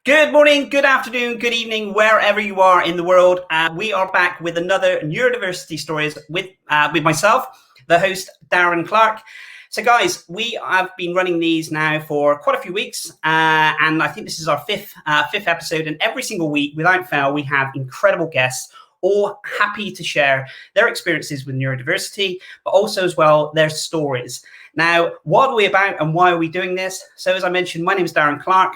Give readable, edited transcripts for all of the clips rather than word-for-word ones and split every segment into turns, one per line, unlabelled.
Good morning, good afternoon, good evening, wherever you are in the world. We are back with another Neurodiversity Stories with myself, the host, Darren Clark. So guys, we have been running these now for quite a few weeks, and I think this is our fifth episode, and every single week, without fail, we have incredible guests, all happy to share their experiences with neurodiversity, but also as well, their stories. Now, what are we about and why are we doing this? So as I mentioned, my name is Darren Clark.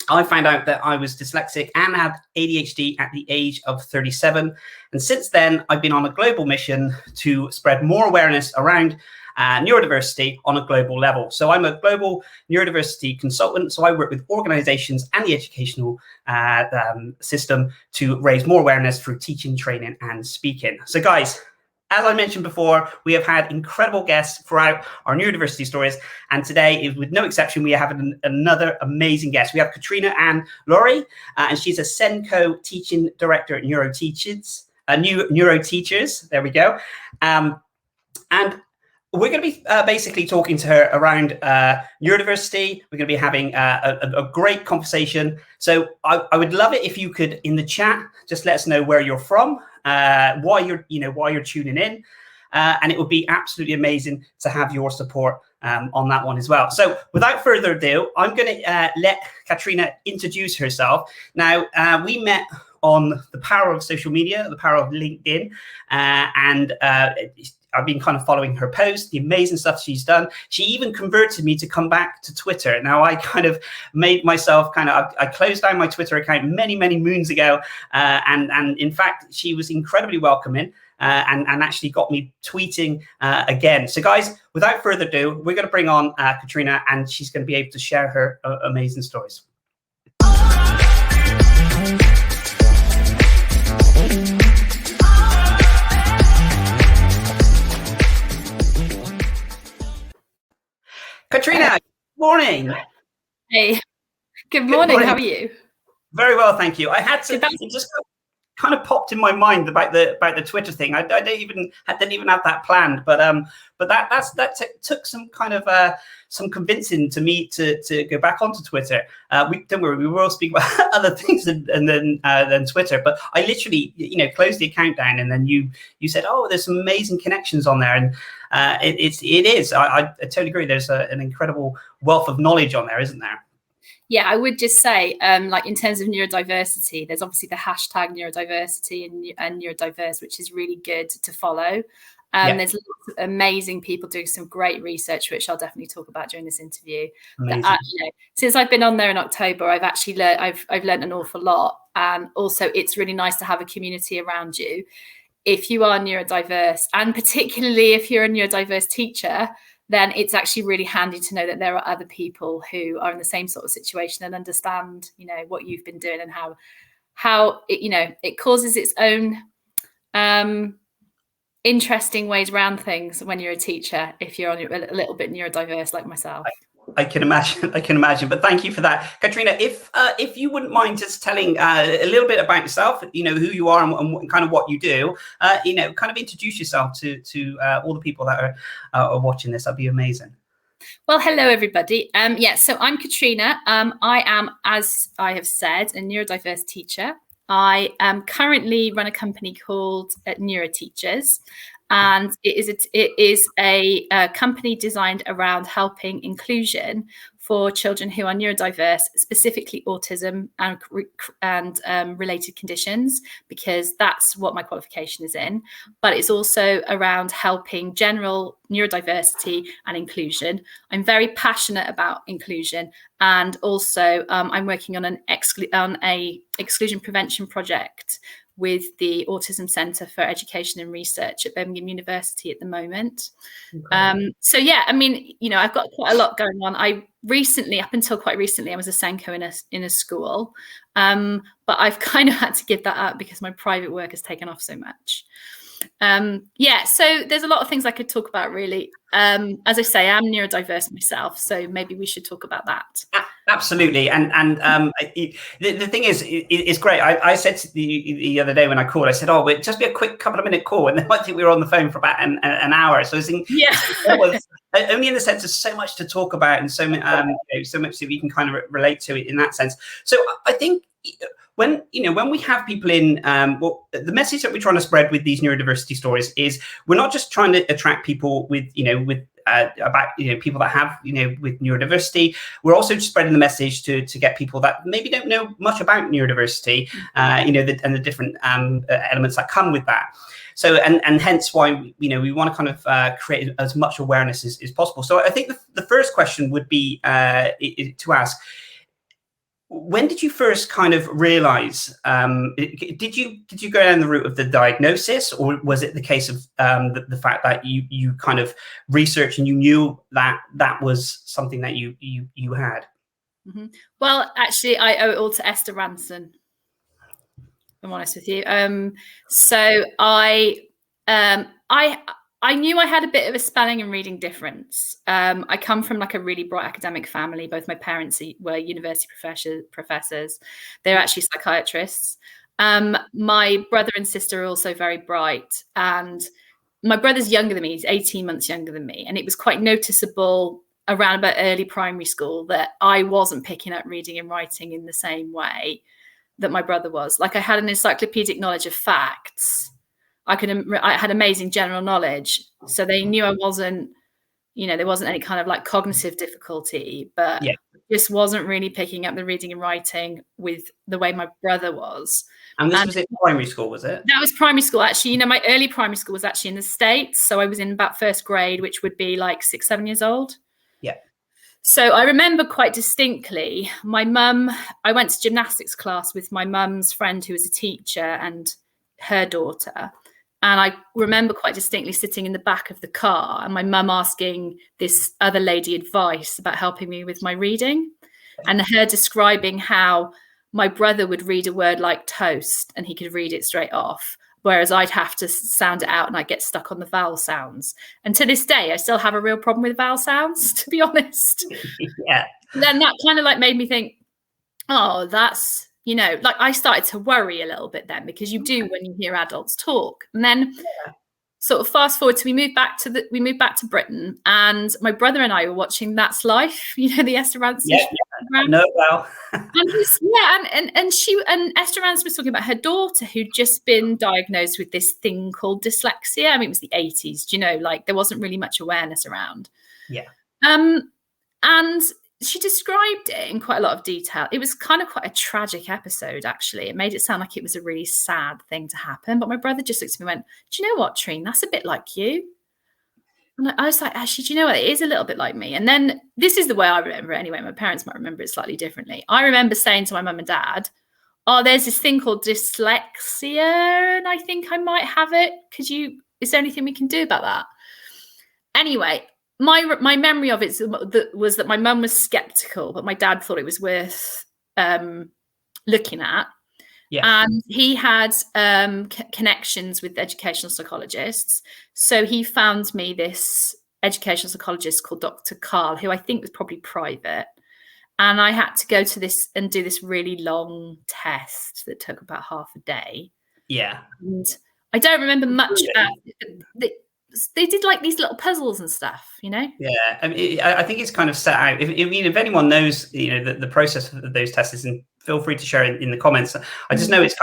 I found out that I was dyslexic and had ADHD at the age of 37. And since then, I've been on a global mission to spread more awareness around neurodiversity on a global level. So I'm a global neurodiversity consultant. So I work with organizations and the educational system to raise more awareness through teaching, training, and speaking. So guys, as I mentioned before, we have had incredible guests throughout our neurodiversity stories. And today, with no exception, we have another amazing guest. We have Catrina Anne Lowri, and she's a Senko teaching director at Neuroteachers. There we go. And we're going to be basically talking to her around neurodiversity. We're going to be having a great conversation. So I would love it if you could, in the chat, just let us know where you're from, why you're tuning in, and it would be absolutely amazing to have your support on that one as well. So without further ado, I'm going to let Katrina introduce herself. Now, we met on the power of social media, the power of LinkedIn, and I've been kind of following her posts, the amazing stuff she's done. She even converted me to come back to Twitter. Now, I kind of made myself I closed down my Twitter account many moons ago. And in fact, she was incredibly welcoming and actually got me tweeting again. So guys, without further ado, we're going to bring on Katrina, and she's going to be able to share her amazing stories. Katrina, good morning.
Hey, good morning. How are you?
Very well, thank you. I had to. It just kind of popped in my mind about the Twitter thing. I didn't even have that planned, but that took some kind of some convincing to me to go back onto Twitter. Don't worry, we will speak about other things than Twitter. But I literally, closed the account down, and then you said, "Oh, there's some amazing connections on there," and it is. I totally agree. There's an incredible wealth of knowledge on there, isn't there?
Yeah, I would just say, in terms of neurodiversity, there's obviously the hashtag neurodiversity and neurodiverse, which is really good to follow. There's lots of amazing people doing some great research, which I'll definitely talk about during this interview. Since I've been on there in October, I've actually learned I've learned an awful lot, and also it's really nice to have a community around you. If you are neurodiverse, and particularly if you're a neurodiverse teacher, then it's actually really handy to know that there are other people who are in the same sort of situation and understand, what you've been doing and how it, it causes its own interesting ways around things when you're a teacher, if you're a little bit neurodiverse like myself.
I can imagine, but thank you for that. Katrina, if you wouldn't mind just telling a little bit about yourself, who you are and kind of what you do, kind of introduce yourself to all the people that are watching this. That'd be amazing.
Well, hello, everybody. So I'm Katrina. I am, as I have said, a neurodiverse teacher. I currently run a company called Neuroteachers. And it is a company designed around helping inclusion for children who are neurodiverse, specifically autism and related conditions, because that's what my qualification is in. But it's also around helping general neurodiversity and inclusion. I'm very passionate about inclusion, and also I'm working on a exclusion prevention project with the Autism Centre for Education and Research at Birmingham University at the moment. I've got quite a lot going on. Up until quite recently, I was a Senko in a school, but I've kind of had to give that up because my private work has taken off so much. So there's a lot of things I could talk about, really. As I say, I'm neurodiverse myself, so maybe we should talk about that.
Absolutely. And the thing is, it's great. I said the other day when I called, I said, oh, it'd just be a quick couple of minute call. And then I think we were on the phone for about an hour. So I was thinking, only in the sense of so much to talk about and so so much that we can kind of relate to it in that sense. So I think when we have people in, well, the message that we're trying to spread with these neurodiversity stories is we're not just trying to attract people with about people that have with neurodiversity. We're also spreading the message to get people that maybe don't know much about neurodiversity, and the different elements that come with that. So and hence why we want to kind of create as much awareness as possible. So I think the first question would be to ask, when did you first kind of realize, did you go down the route of the diagnosis, or was it the case of the fact that you kind of researched and you knew that was something that you had?
Mm-hmm. Well, actually, I owe it all to Esther Ranson, if I'm honest with you. So I knew I had a bit of a spelling and reading difference. I come from like a really bright academic family. Both my parents were university professors. They're actually psychiatrists. My brother and sister are also very bright. And my brother's younger than me. He's 18 months younger than me. And it was quite noticeable around about early primary school that I wasn't picking up reading and writing in the same way that my brother was. Like, I had an encyclopedic knowledge of facts. I had amazing general knowledge, so they knew I wasn't, there wasn't any kind of like cognitive difficulty, but just wasn't really picking up the reading and writing with the way my brother was.
And this was in primary school, was it? That
was primary school, actually. My early primary school was actually in the States, so I was in about first grade, which would be like 6-7 years old.
Yeah.
So I remember quite distinctly, I went to gymnastics class with my mum's friend who was a teacher and her daughter. And I remember quite distinctly sitting in the back of the car and my mum asking this other lady advice about helping me with my reading, and her describing how my brother would read a word like toast and he could read it straight off, whereas I'd have to sound it out and I'd get stuck on the vowel sounds. And to this day, I still have a real problem with vowel sounds, to be honest.
Yeah.
And then that kind of like made me think, oh, that's, like I started to worry a little bit then, because you do when you hear adults talk. And then sort of fast forward to we moved back to Britain, and my brother and I were watching That's Life, the Esther Ranson program.
No, well.
and Esther Ranson was talking about her daughter who'd just been diagnosed with this thing called dyslexia. I mean, it was the 80s, like there wasn't really much awareness around.
Yeah.
And she described it in quite a lot of detail. It was kind of quite a tragic episode, actually. It made it sound like it was a really sad thing to happen. But my brother just looked at me and went, do you know what, Trine? That's a bit like you. And I was like, actually, do you know what? It is a little bit like me. And then this is the way I remember it anyway. My parents might remember it slightly differently. I remember saying to my mum and dad, oh, there's this thing called dyslexia, and I think I might have it. Is there anything we can do about that? Anyway, my memory of it was that my mum was skeptical, but my dad thought it was worth looking at. Yeah. And he had connections with educational psychologists. So he found me this educational psychologist called Dr. Carl, who I think was probably private. And I had to go to this and do this really long test that took about half a day. Yeah. And I don't remember much about it. They did like these little puzzles and stuff, Yeah.
I mean, I think it's kind of set out. If anyone knows, the process of those tests, and feel free to share in the comments. I just know it's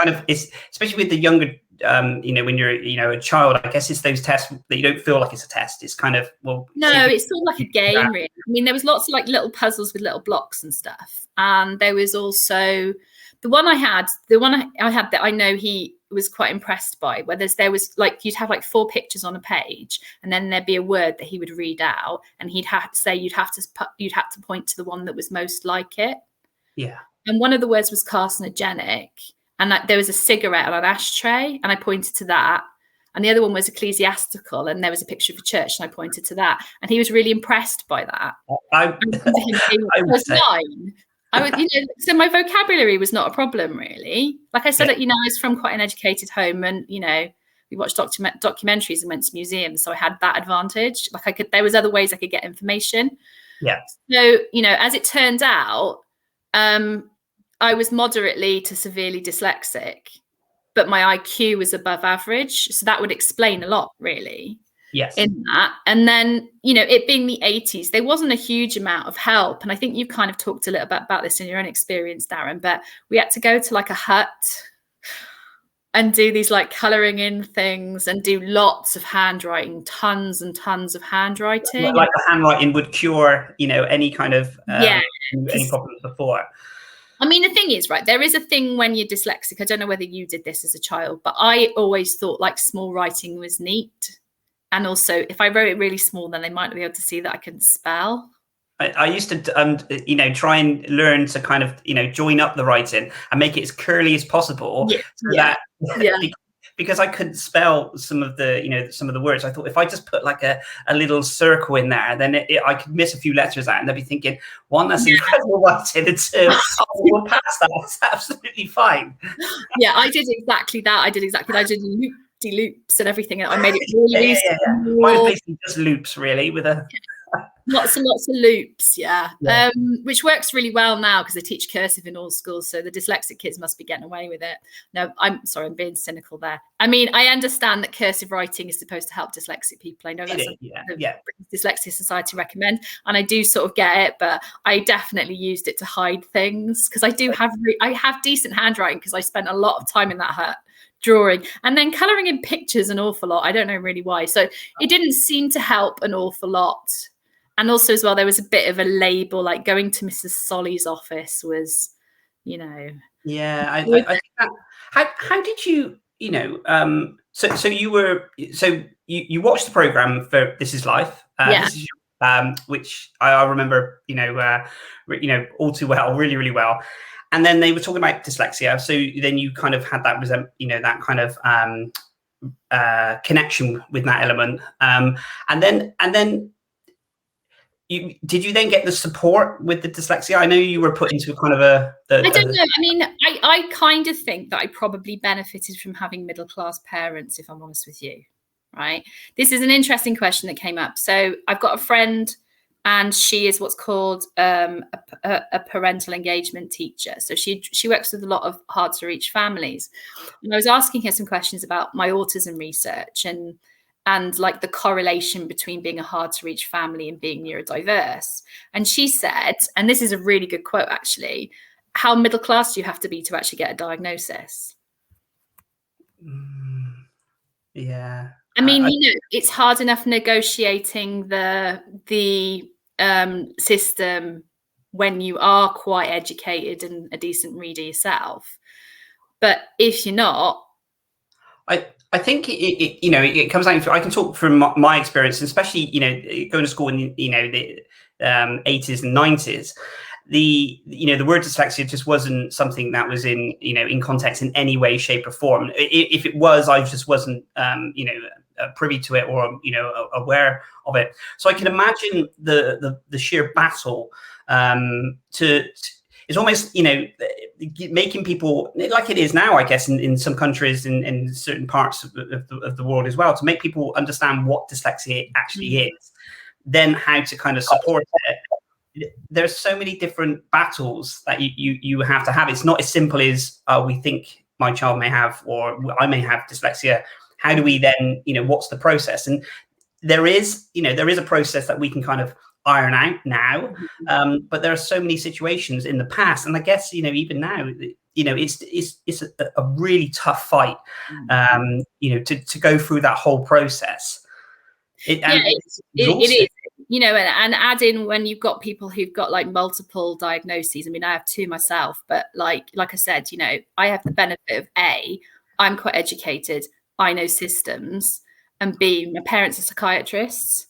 especially with the younger, when you're, a child. I guess it's those tests that you don't feel like it's a test. It's kind of
no, it's sort of like a game, really. I mean, there was lots of like little puzzles with little blocks and stuff, and there was also the one I had that I know he was quite impressed by, where there was like, you'd have like 4 pictures on a page, and then there'd be a word that he would read out, and he'd have to say you'd have to point to the one that was most like it.
Yeah.
And one of the words was carcinogenic, and there was a cigarette on an ashtray, and I pointed to that. And the other one was ecclesiastical, and there was a picture of a church, and I pointed to that. And he was really impressed by that. I was 9. So my vocabulary was not a problem, really. Like I said, I was from quite an educated home, and we watched documentaries and went to museums, so I had that advantage. Like there was other ways I could get information.
Yeah.
So as it turned out, I was moderately to severely dyslexic, but my IQ was above average, so that would explain a lot, really.
Yes.
in that. And then, it being the 80s, there wasn't a huge amount of help. And I think you've kind of talked a little bit about this in your own experience, Darren, but we had to go to like a hut and do these like colouring in things and do lots of handwriting, tons and tons of handwriting.
Like the handwriting would cure, any kind of any problems before.
I mean, the thing is, right, there is a thing when you're dyslexic. I don't know whether you did this as a child, but I always thought like small writing was neat. And also, if I wrote it really small, then they might be able to see that I couldn't spell.
I used to, try and learn to kind of, join up the writing and make it as curly as possible. Because I couldn't spell some of the words. I thought if I just put like a little circle in there, then I could miss a few letters out, and they'd be thinking, one, that's incredible writing, and two, we'll pass that. It's absolutely fine.
Yeah, I did exactly that. I did loops and everything. I made it really easy.
Mine was basically just loops, really, with a
lots and lots of loops, which works really well now because they teach cursive in all schools, so the dyslexic kids must be getting away with it. No, I'm sorry, I'm being cynical there. I mean, I understand that cursive writing is supposed to help dyslexic people. I know that's something the Dyslexia Society recommend, and I do sort of get it, but I definitely used it to hide things because I have decent handwriting because I spent a lot of time in that hut drawing and then colouring in pictures an awful lot. I don't know really why. So it didn't seem to help an awful lot. And also as well, there was a bit of a label, like going to Mrs. Solly's office was,
Yeah, I think that, how did you, so you watched the program for This Is Life, This Is which I remember, all too well, really, really well. And then they were talking about dyslexia. So then you kind of had that, that kind of connection with that element. And then did you then get the support with the dyslexia? I know you were put into a kind of I don't
know. I mean, I kind of think that I probably benefited from having middle-class parents, if I'm honest with you, right? This is an interesting question that came up. So I've got a friend, and she is what's called a parental engagement teacher. So she works with a lot of hard to reach families. And I was asking her some questions about my autism research and like the correlation between being a hard to reach family and being neurodiverse. And she said, and this is a really good quote actually, how middle class do you have to be to actually get a diagnosis?
Yeah.
I mean, it's hard enough negotiating the system when you are quite educated and a decent reader yourself. But if you're not,
I think it comes down to, I can talk from my experience, especially going to school in the 80s and 90s. The word dyslexia just wasn't something that was in context in any way, shape, or form. If it was, I just wasn't privy to it or aware of it. So I can imagine the sheer battle it's almost making people, like it is now, I guess, in some countries, in certain parts of the world as well, to make people understand what dyslexia actually is, then how to kind of support it. There's so many different battles that you have to have. It's not as simple as we think my child may have, or I may have dyslexia. How do we then, what's the process? And there is a process that we can kind of iron out now, but there are so many situations in the past, and I guess even now, it's a really tough fight, to go through that whole process. It is. And
add in when you've got people who've got like multiple diagnoses. I mean, I have two myself, but like I said, I have the benefit of A, I'm quite educated, I know systems, and B, my parents are psychiatrists.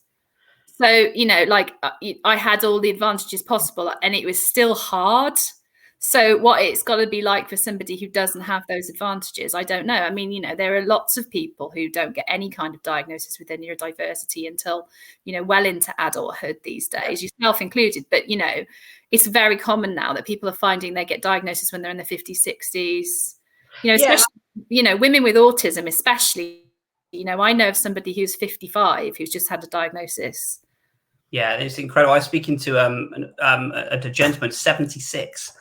So, I had all the advantages possible, and it was still hard. So what it's got to be like for somebody who doesn't have those advantages, I don't know. I mean, there are lots of people who don't get any kind of diagnosis with their neurodiversity until, well into adulthood these days, yourself included. But, it's very common now that people are finding they get diagnosis when they're in their 50s, 60s, especially, women with autism, especially. I know of somebody who's 55 who's just had a diagnosis.
Yeah, it's incredible. I was speaking to a gentleman, 76,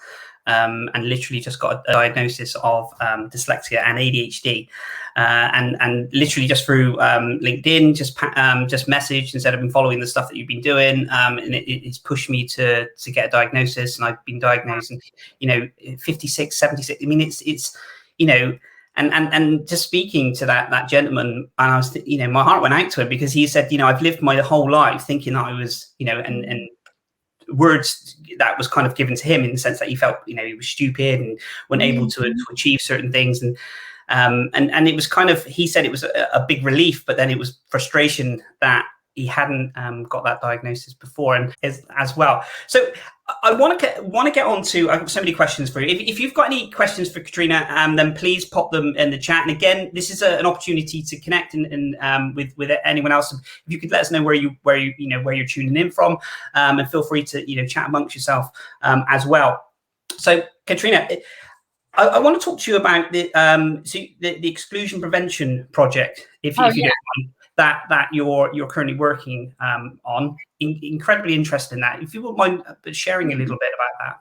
and literally just got a diagnosis of dyslexia and ADHD, and literally just through LinkedIn, just messaged and said, I've been following the stuff that you've been doing, and it's pushed me to get a diagnosis, and I've been diagnosed, and 56, 76. I mean, it's and just speaking to that gentleman, and I was, my heart went out to him, because he said, I've lived my whole life thinking that I was, and words that was kind of given to him in the sense that he felt, he was stupid and wasn't able to achieve certain things. And it was kind of, he said it was a big relief, but then it was frustration that he hadn't got that diagnosis before, and as well. So I want to get on to, I've got so many questions for you. If you've got any questions for Katrina, then please pop them in the chat. And again, this is an opportunity to connect and with anyone else. If you could let us know where you're tuning in from, and feel free to chat amongst yourself as well. So Katrina, I want to talk to you about the exclusion prevention project, if you don't mind, that you're currently working on. Incredibly interested in that. If you wouldn't mind sharing a little bit about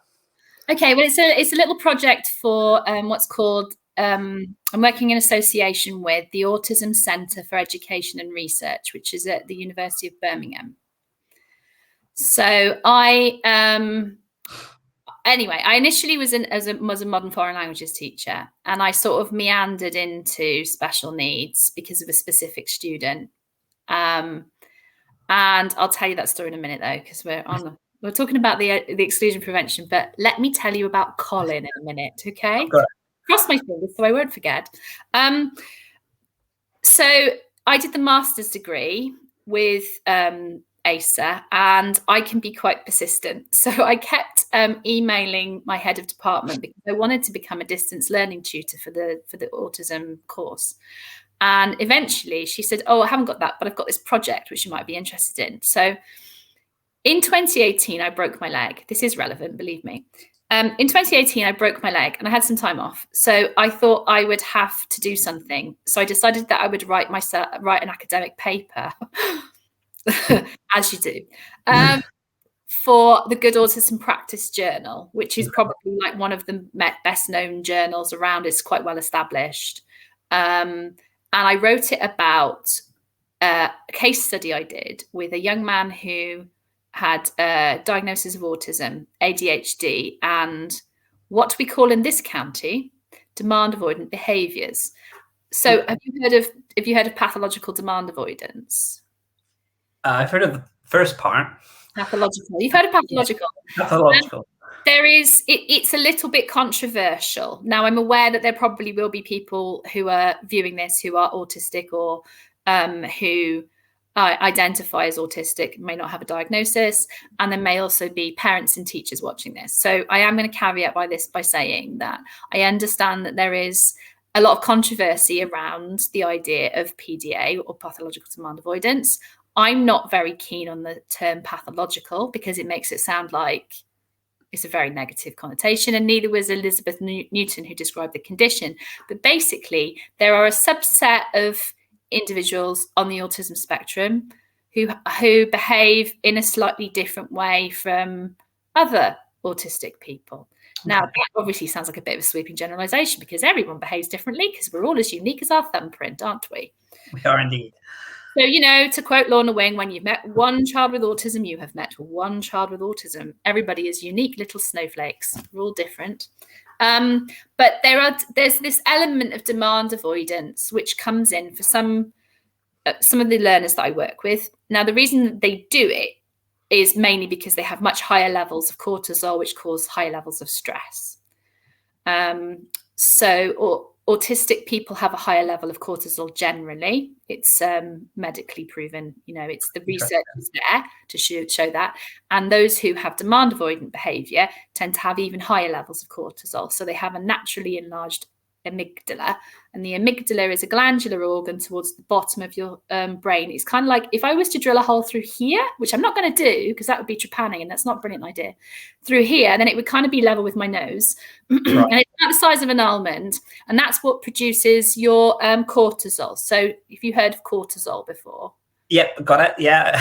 that.
Okay, well, it's a little project for what's called, I'm working in association with the Autism Centre for Education and Research, which is at the University of Birmingham. So I initially was a modern foreign languages teacher, and I sort of meandered into special needs because of a specific student. And I'll tell you that story in a minute, though, because we're talking about the exclusion prevention. But let me tell you about Colin in a minute, okay? Cross my fingers so I won't forget. So I did the master's degree with ASA, and I can be quite persistent. So I kept emailing my head of department because I wanted to become a distance learning tutor for the autism course. And eventually she said, I haven't got that, but I've got this project which you might be interested in. So in 2018, I broke my leg. This is relevant, believe me. In 2018, I broke my leg and I had some time off. So I thought I would have to do something. So I decided that I would write an academic paper, as you do, for the Good Autism Practice Journal, which is probably like one of the best known journals around. It's quite well established. And I wrote it about a case study I did with a young man who had a diagnosis of autism, ADHD, and what we call in this county demand avoidant behaviours. So have you heard of pathological demand avoidance?
I've heard of the first part.
Pathological. You've heard of pathological.
Pathological.
It's a little bit controversial. Now, I'm aware that there probably will be people who are viewing this who are autistic or who identify as autistic, may not have a diagnosis, and there may also be parents and teachers watching this. So I am going to caveat by saying that I understand that there is a lot of controversy around the idea of PDA, or pathological demand avoidance. I'm not very keen on the term pathological because it makes it sound like it's a very negative connotation, and neither was Elizabeth Newton, who described the condition. But basically, there are a subset of individuals on the autism spectrum who behave in a slightly different way from other autistic people. Now, that obviously sounds like a bit of a sweeping generalization because everyone behaves differently because we're all as unique as our thumbprint, aren't we?
We are indeed.
So, to quote Lorna Wing, when you've met one child with autism, you have met one child with autism. Everybody is unique little snowflakes. We're all different. But there's this element of demand avoidance which comes in for some of the learners that I work with. Now, the reason that they do it is mainly because they have much higher levels of cortisol, which cause higher levels of stress. Autistic people have a higher level of cortisol generally. It's medically proven, it's the research is there to show that. And those who have demand avoidant behavior tend to have even higher levels of cortisol. So they have a naturally enlarged amygdala, and the amygdala is a glandular organ towards the bottom of your brain. It's kind of like if I was to drill a hole through here, which I'm not going to do because that would be trepanning and that's not a brilliant idea, through here, then it would kind of be level with my nose. Right. And it's about the size of an almond, and that's what produces your cortisol. So if you heard of cortisol before.
Yep, got it. Yeah.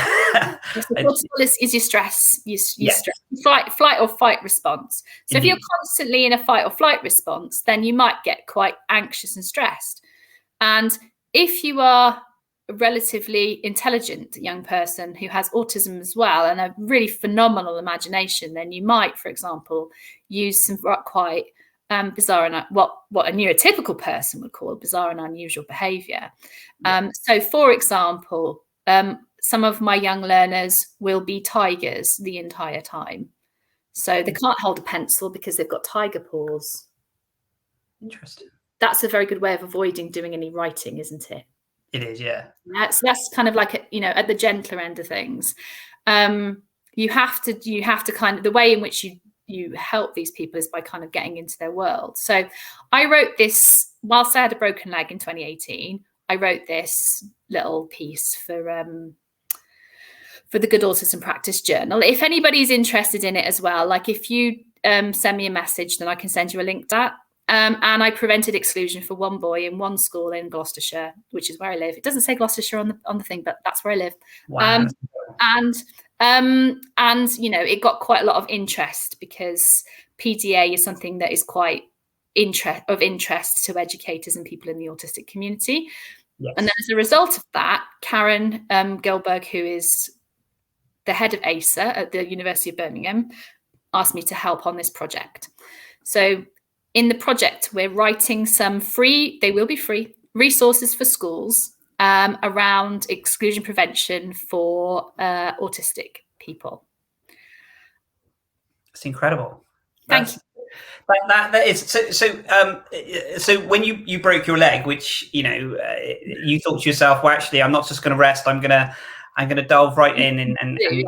So cortisol is your stress, stress, flight or fight response. So if you're constantly in a fight or flight response, then you might get quite anxious and stressed. And if you are a relatively intelligent young person who has autism as well and a really phenomenal imagination, then you might, for example, use some quite bizarre and what a neurotypical person would call bizarre and unusual behavior. So, for example, some of my young learners will be tigers the entire time. So they can't hold a pencil because they've got tiger paws.
Interesting.
That's a very good way of avoiding doing any writing, isn't it?
It is, yeah.
So that's kind of like, at the gentler end of things. You have to kind of, the way in which you help these people is by kind of getting into their world. So I wrote this whilst I had a broken leg in 2018. I wrote this little piece for the Good Autism Practice Journal. If anybody's interested in it as well, like if you send me a message, then I can send you a link to that. And I prevented exclusion for one boy in one school in Gloucestershire, which is where I live. It doesn't say Gloucestershire on the thing, but that's where I live.
Wow.
And it got quite a lot of interest because PDA is something that is quite of interest to educators and people in the autistic community. Yes. And then as a result of that, Karen Gilberg, who is the head of ASA at the University of Birmingham, asked me to help on this project. So in the project, we're writing some they will be free resources for schools around exclusion prevention for autistic people.
It's incredible.
Thank you.
That is so when you broke your leg, which you thought to yourself, well, actually I'm not just going to rest, I'm gonna delve right in and create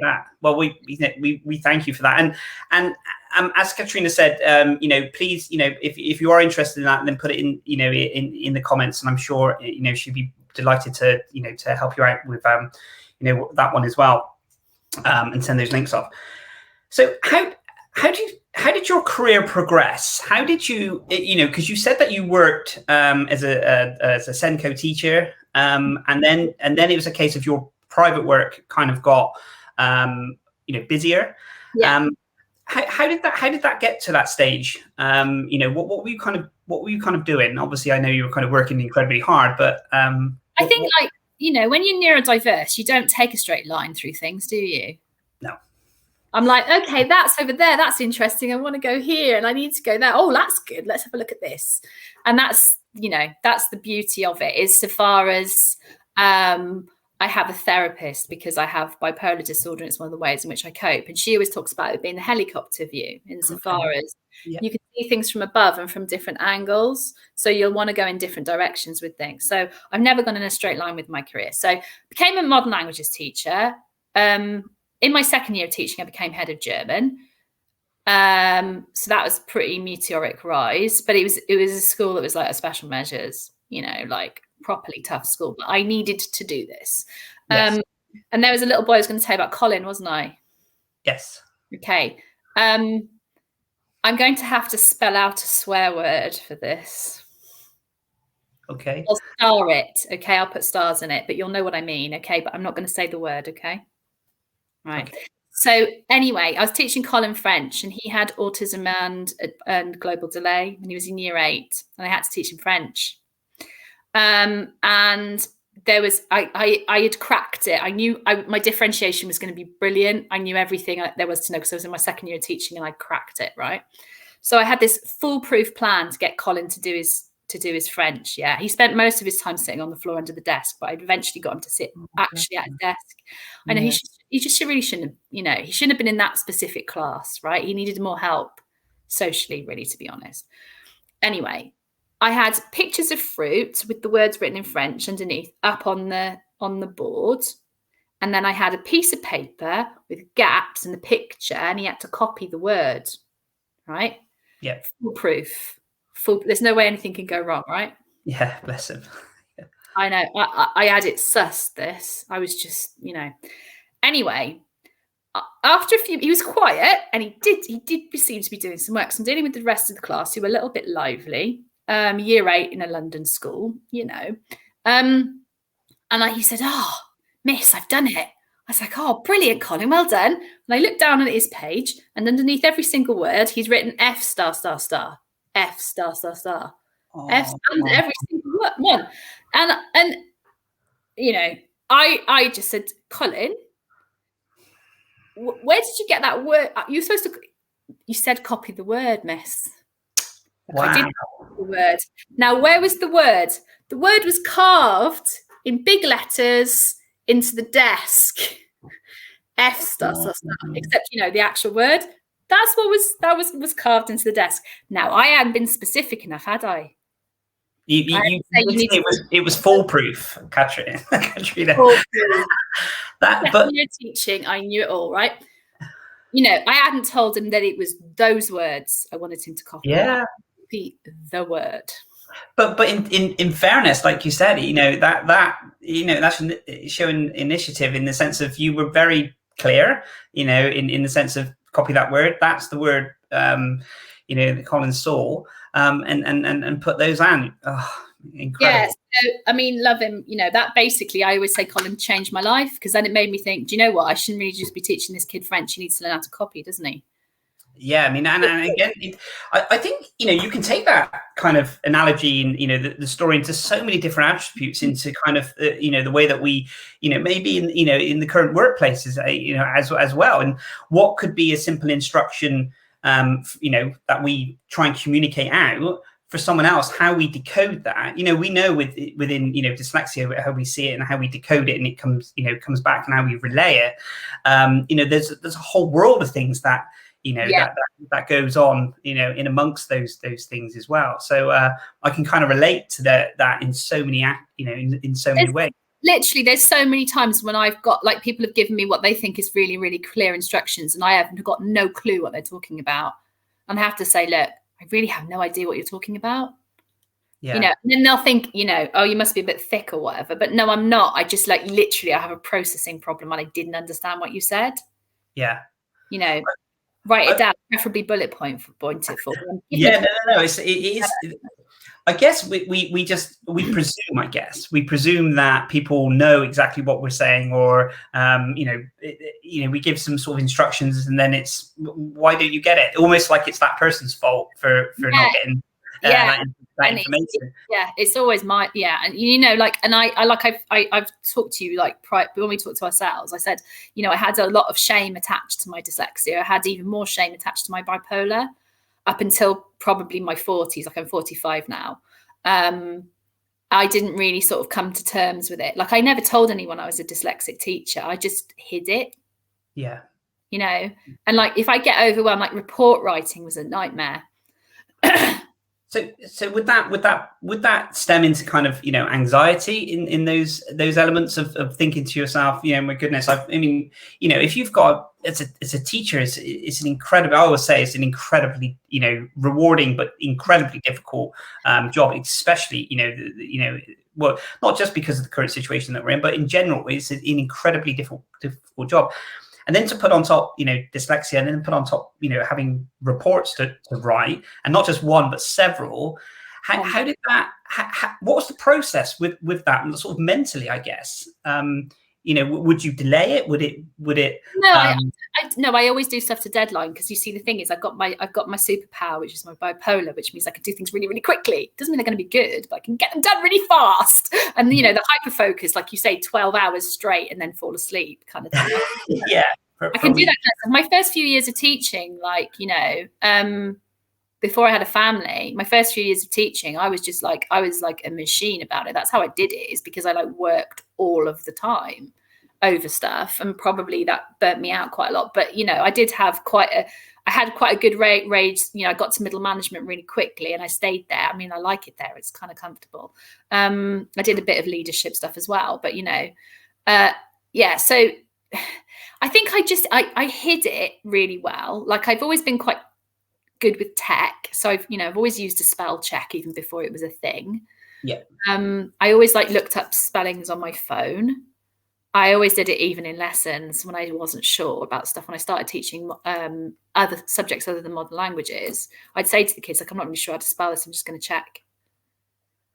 that. Well, we thank you for that, and as Katrina said, please, if you are interested in that, then put it in the comments, and I'm sure she'd be delighted to to help you out with that one as well, and send those links off. So how did your career progress? How did you, because you said that you worked as a Senko teacher, and then it was a case of your private work kind of got busier. Yeah. How did that get to that stage? What were you kind of doing? Obviously, I know you were kind of working incredibly hard, but
I think when you're neurodiverse, you don't take a straight line through things, do you?
No.
I'm like, okay, that's over there. That's interesting. I want to go here and I need to go there. Oh, that's good. Let's have a look at this. And that's the beauty of it, is so far as I have a therapist because I have bipolar disorder. And it's one of the ways in which I cope. And she always talks about it being the helicopter view, insofar as you can see things from above and from different angles. So you'll want to go in different directions with things. So I've never gone in a straight line with my career. So I became a modern languages teacher. In my second year of teaching, I became head of German. So that was pretty meteoric rise, but it was a school that was like a special measures, like properly tough school, but I needed to do this. Yes. And there was a little boy I was going to tell you about, Colin, wasn't I?
Yes.
Okay. I'm going to have to spell out a swear word for this.
Okay.
I'll star it. Okay. I'll put stars in it, but you'll know what I mean. Okay. But I'm not going to say the word. Okay. Right. Okay. So anyway, I was teaching Colin French, and he had autism and global delay, and he was in year 8, and I had to teach him French. And there was, I had cracked it. I knew my differentiation was going to be brilliant. I knew everything there was to know because I was in my second year of teaching and I cracked it. Right. So I had this foolproof plan to get Colin to do his French. Yeah. He spent most of his time sitting on the floor under the desk, but I eventually got him to sit actually at a desk. I know he just really shouldn't have, he shouldn't have been in that specific class, right? He needed more help socially, really, to be honest. Anyway, I had pictures of fruit with the words written in French underneath up on the board. And then I had a piece of paper with gaps in the picture, and he had to copy the word, right?
Yeah.
Foolproof. There's no way anything can go wrong, right?
Yeah, bless him. Yeah.
I know. I had it sussed this. I was just, Anyway, after a few, he was quiet, and he did seem to be doing some work. So I'm dealing with the rest of the class who were a little bit lively. Year 8 in a London school, And he said, Miss, I've done it. I was like, oh, brilliant, Colin, well done. And I looked down at his page, and underneath every single word, he's written F star, star, star, F star, star, star, F under every single one. And you know, I just said, Colin, where did you get that word? You said copy the word, miss.
Wow.
I didn't copy the word. Now, where was the word? The word was carved in big letters into the desk. F star, star, star. Except, you know, the actual word. That's what was carved into the desk. Now, I hadn't been specific enough, had I?
It was foolproof, Katrina.
But teaching, I knew it all, right? You know, I hadn't told him that it was those words I wanted him to copy.
Yeah,
repeat the word.
But in fairness, like you said, you know, that's showing initiative in the sense of you were very clear, you know, in the sense of copy that word. That's the word, you know, that Colin saw, and put those on. Oh, incredible.
Yeah, so, I mean, love him. You know, that basically, I always say Colin changed my life, because then it made me think, do you know what? I shouldn't really just be teaching this kid French. He needs to learn how to copy, doesn't he?
Yeah, I mean, and again, I think, you know, you can take that kind of analogy and, you know, the story into so many different attributes, into kind of, you know, the way that we, you know, maybe in, you know, in the current workplaces, you know, as well. And what could be a simple instruction, you know, that we try and communicate out for someone else, how we decode that. You know, we know within, you know, dyslexia, how we see it and how we decode it, and it comes, you know, comes back, and how we relay it. You know, there's a whole world of things that, you know, that goes on, you know, in amongst those things as well. So I can kind of relate to that in so many, you know, in so many ways.
Literally, there's so many times when I've got, like, people have given me what they think is really, really clear instructions, and I haven't got no clue what they're talking about. And I have to say, look, I really have no idea what you're talking about. Yeah. You know, and then they'll think, you know, oh, you must be a bit thick or whatever. But no, I'm not. I just, like, literally, I have a processing problem, and I didn't understand what you said.
Yeah.
You know, write it down, preferably bullet point it for them.
Yeah, no. It is. I guess we presume. I guess we presume that people know exactly what we're saying, or you know, we give some sort of instructions, and then it's, why don't you get it? Almost like it's that person's fault for not getting that information.
It's always my and you know, like, and I've talked to you, like, when we talked to ourselves, I said, you know, I had a lot of shame attached to my dyslexia. I had even more shame attached to my bipolar up until probably my 40s. Like, I'm 45 now. I didn't really sort of come to terms with it. Like, I never told anyone I was a dyslexic teacher. I just hid it.
Yeah.
You know, and, like, if I get overwhelmed, like, report writing was a nightmare.
So would that stem into kind of, you know, anxiety in those elements of thinking to yourself, you know, my goodness, I mean, you know, if you've got, it's a teacher, it's an incredible, I always say it's an incredibly, you know, rewarding but incredibly difficult job, especially, you know, well, not just because of the current situation that we're in, but in general, it's an incredibly difficult job. And then to put on top, you know, dyslexia, and then put on top, you know, having reports to write, and not just one, but several. How did that, what was the process with that, and sort of mentally, I guess? You know, would you delay it? Would it?
No, I always do stuff to deadline, because you see, the thing is, I've got my superpower, which is my bipolar, which means I can do things really, really quickly. It doesn't mean they're going to be good, but I can get them done really fast. And, you know, the hyper focus, like you say, 12 hours straight and then fall asleep kind of thing.
Yeah.
I can do that. My first few years of teaching, like, you know, before I had a family, my first few years of teaching, I was like a machine about it. That's how I did it, is because I, like, worked all of the time over stuff, and probably that burnt me out quite a lot. But, you know, I had quite a good range. You know, I got to middle management really quickly, and I stayed there. I mean, I like it there. It's kind of comfortable. I did a bit of leadership stuff as well, but, you know, so I think I hid it really well. Like, I've always been quite good with tech. So I've always used a spell check even before it was a thing.
Yeah.
I always, like, looked up spellings on my phone. I always did it even in lessons when I wasn't sure about stuff. When I started teaching other subjects other than modern languages, I'd say to the kids, like, I'm not really sure how to spell this. I'm just going to check.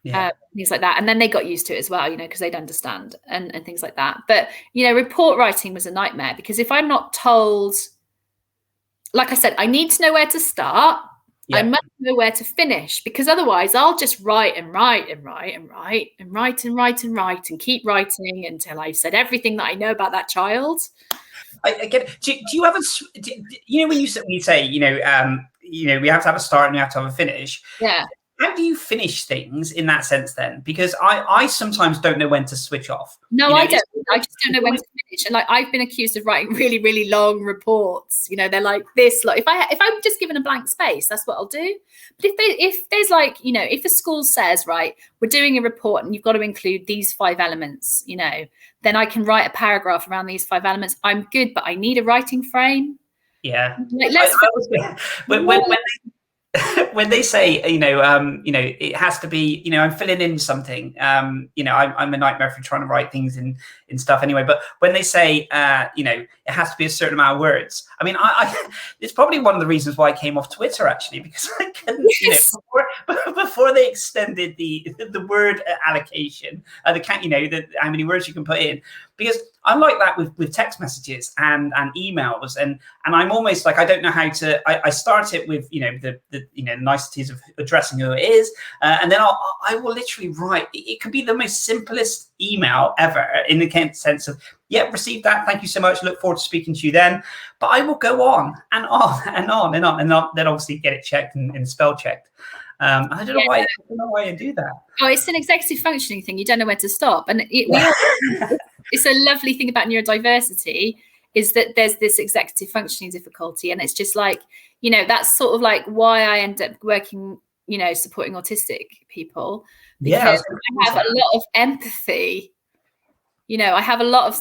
things like that. And then they got used to it as well, you know, because they'd understand and things like that. But, you know, report writing was a nightmare because if I'm not told, like I said, I need to know where to start. Yeah. I must know where to finish, because otherwise I'll just write and write and write and write and write and write and write and keep writing until I've said everything that I know about that child.
I get it. Do you have you know, when you say, you know, we have to have a start and we have to have a finish.
Yeah.
How do you finish things in that sense then? Because I sometimes don't know when to switch off.
No,
you know,
I don't. I just don't know when to finish. And like, I've been accused of writing really, really long reports. You know, they're like this. Like, if I'm just given a blank space, that's what I'll do. But if there's like, you know, if the school says, right, we're doing a report and you've got to include these 5 elements, you know, then I can write a paragraph around these 5 elements. I'm good, but I need a writing frame.
Yeah.
Like,
when they say, you know, it has to be, you know, I'm filling in something, you know, I'm a nightmare for trying to write things in stuff anyway. But when they say, you know, it has to be a certain amount of words. I mean, it's probably one of the reasons why I came off Twitter, actually, because I couldn't,
yes.
you know, before they extended the word allocation, you know, how many words you can put in, because I'm like that with text messages and emails, and I'm almost like, I don't know how to. I start it with, you know, the you know, niceties of addressing who it is, and then I will literally write. It could be the most simplest email ever in the sense of, yeah, received that, thank you so much, look forward to speaking to you then. But I will go on and on and on and on, and then obviously get it checked and spell checked. I don't know why I do that.
Oh, it's an executive functioning thing. You don't know where to stop, and it's a lovely thing about neurodiversity is that there's this executive functioning difficulty, and it's just like, you know, that's sort of like why I end up working, you know, supporting autistic people, because I have a lot of empathy. You know,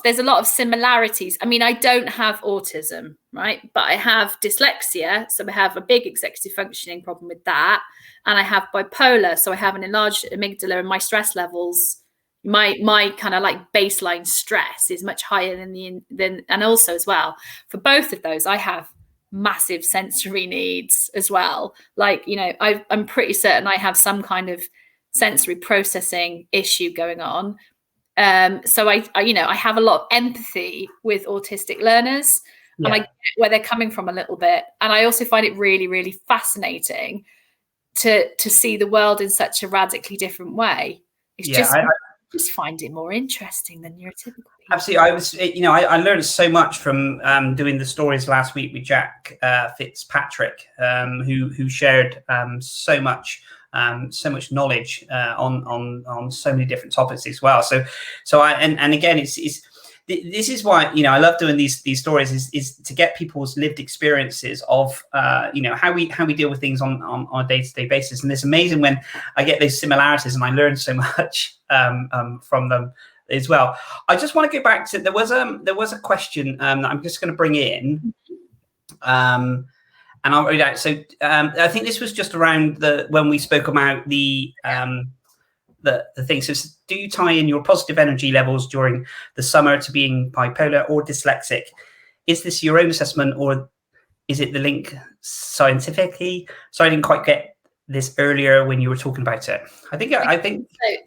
there's a lot of similarities. I mean, I don't have autism, right? But I have dyslexia. So I have a big executive functioning problem with that. And I have bipolar. So I have an enlarged amygdala, and my stress levels, my kind of like baseline stress is much higher than and also as well, for both of those, I have massive sensory needs as well. Like, you know, I'm pretty certain I have some kind of sensory processing issue going on. So I you know, I have a lot of empathy with autistic learners, and I get where they're coming from a little bit. And I also find it really, really fascinating to see the world in such a radically different way. It's just find it more interesting than neurotypical people.
Absolutely. I learned so much from doing the stories last week with Jack Fitzpatrick, who shared so much knowledge on so many different topics as well. So again, this is why, you know, I love doing these stories is to get people's lived experiences of you know, how we deal with things on a day-to-day basis. And it's amazing when I get those similarities, and I learn so much from them as well. I just want to go back to, there was a question that I'm just going to bring in, and I'll read out. So I think this was just around when we spoke about the thing. So do you tie in your positive energy levels during the summer to being bipolar or dyslexic? Is this your own assessment, or is it the link scientifically? So I didn't quite get this earlier when you were talking about it. I think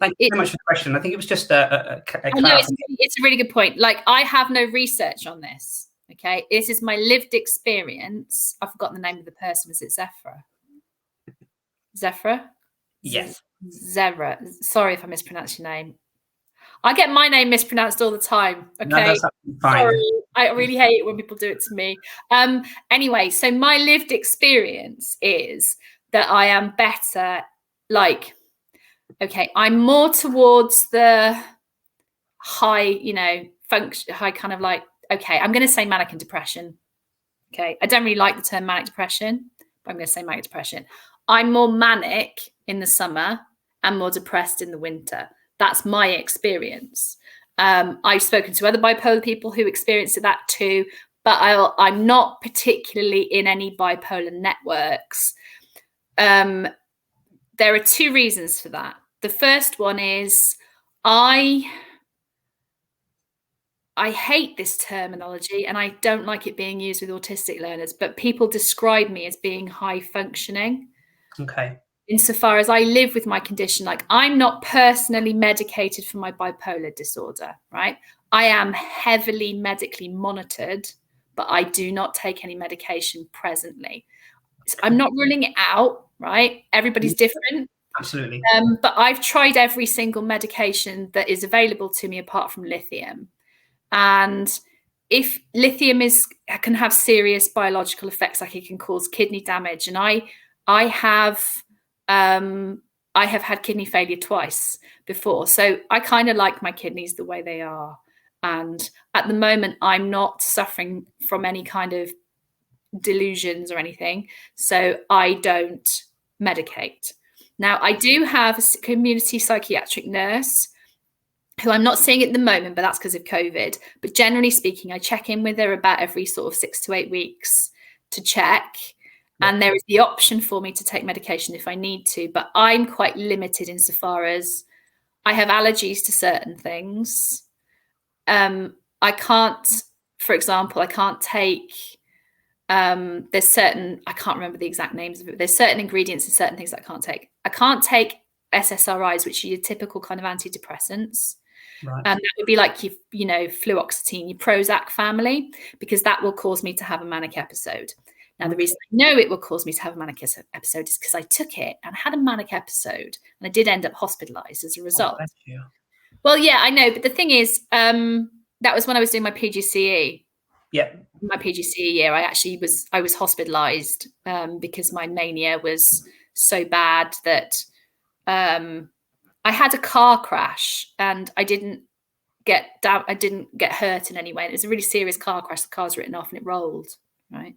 thank you so much for the question. I think it was just a
no, it's a really good point. Like, I have no research on this. Okay, this is my lived experience. I've forgotten the name of the person. Was it Zephyr?
Yes.
Zera. Sorry if I mispronounced your name. I get my name mispronounced all the time. Okay. No,
that's fine.
Sorry. I really hate it when people do it to me. Anyway, so my lived experience is that I am better, like, okay, I'm more towards the high, you know, high kind of like, okay, I'm going to say manic and depression. Okay. I don't really like the term manic depression, but I'm going to say manic depression. I'm more manic in the summer and more depressed in the winter. That's my experience. I've spoken to other bipolar people who experienced that too, but I'm not particularly in any bipolar networks. There are 2 reasons for that. The first one is I hate this terminology, and I don't like it being used with autistic learners, but people describe me as being high functioning.
Okay.
insofar as I live with my condition. Like, I'm not personally medicated for my bipolar disorder, right? I am heavily medically monitored, but I do not take any medication presently. So I'm not ruling it out, right? Everybody's different.
Absolutely.
But I've tried every single medication that is available to me apart from lithium. And if lithium can have serious biological effects, like it can cause kidney damage. And I have had kidney failure twice before. So I kind of like my kidneys the way they are. And at the moment, I'm not suffering from any kind of delusions or anything. So I don't medicate. Now, I do have a community psychiatric nurse who I'm not seeing at the moment, but that's because of COVID. But generally speaking, I check in with her about every sort of 6 to 8 weeks to check. Yeah. And there is the option for me to take medication if I need to, but I'm quite limited insofar as I have allergies to certain things. I can't, for example, I can't take, there's certain, I can't remember the exact names of it. There's certain ingredients and certain things that I can't take. I can't take SSRIs, which are your typical kind of antidepressants. Right. That would be like you know, fluoxetine, your Prozac family, because that will cause me to have a manic episode. Now, the reason I know it will cause me to have a manic episode is because I took it and had a manic episode, and I did end up hospitalized as a result. Oh, well, yeah, I know, but the thing is, that was when I was doing my PGCE. Yeah, my PGCE year, I was hospitalized because my mania was so bad that I had a car crash and I didn't get hurt in any way. And it was a really serious car crash. The car was written off and it rolled, right?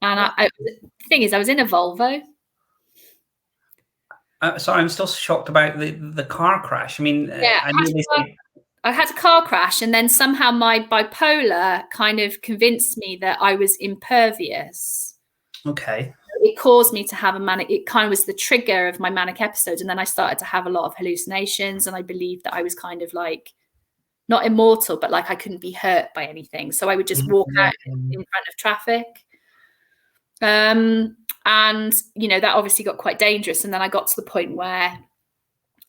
And the thing is, I was in a Volvo.
Sorry, I'm still shocked about the car crash. I mean, yeah,
I had a car crash, and then somehow my bipolar kind of convinced me that I was impervious.
Okay.
It caused me to have a manic, it kind of was the trigger of my manic episode. And then I started to have a lot of hallucinations, and I believed that I was kind of like, not immortal, but like I couldn't be hurt by anything. So I would just walk out in front of traffic. And, you know, that obviously got quite dangerous. And then I got to the point where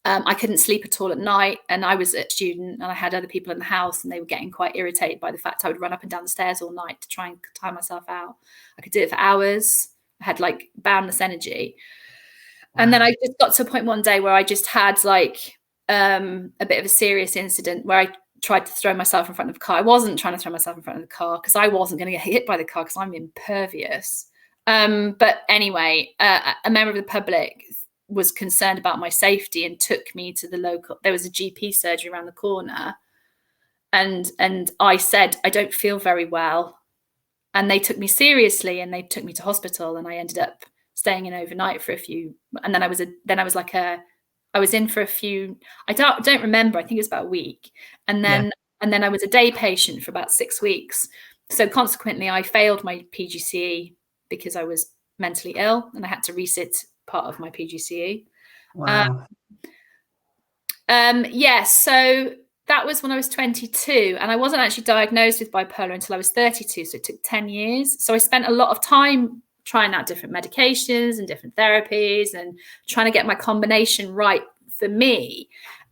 I couldn't sleep at all at night, and I was a student and I had other people in the house, and they were getting quite irritated by the fact I would run up and down the stairs all night to try and tire myself out. I could do it for hours. I had like boundless energy. Wow. And then I just got to a point one day where I just had like a bit of a serious incident where I tried to throw myself in front of the car. I wasn't trying to throw myself in front of the car because I wasn't going to get hit by the car because I'm impervious. But anyway, a member of the public was concerned about my safety and took me to the local, there was a GP surgery around the corner. And I said, I don't feel very well. And they took me seriously and they took me to hospital, and I ended up staying in overnight for a few. And then I was in for a few, I don't remember, I think it was about a week. And then I was a day patient for about 6 weeks. So consequently, I failed my PGCE because I was mentally ill, and I had to resit part of my PGCE.
Wow.
So that was when I was 22, and I wasn't actually diagnosed with bipolar until I was 32. So it took 10 years. So I spent a lot of time trying out different medications and different therapies and trying to get my combination right for me.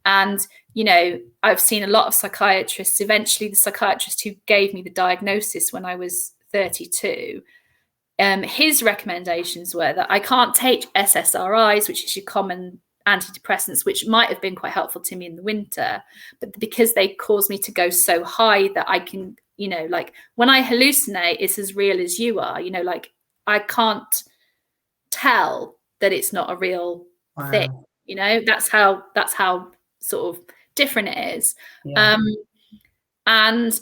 And, you know, I've seen a lot of psychiatrists. Eventually, the psychiatrist who gave me the diagnosis when I was 32, his recommendations were that I can't take SSRIs, which is your common antidepressants, which might have been quite helpful to me in the winter, but because they cause me to go so high that I can, you know, like when I hallucinate, it's as real as you are, you know, like I can't tell that it's not a real thing, you know, that's how sort of different it is. Yeah. And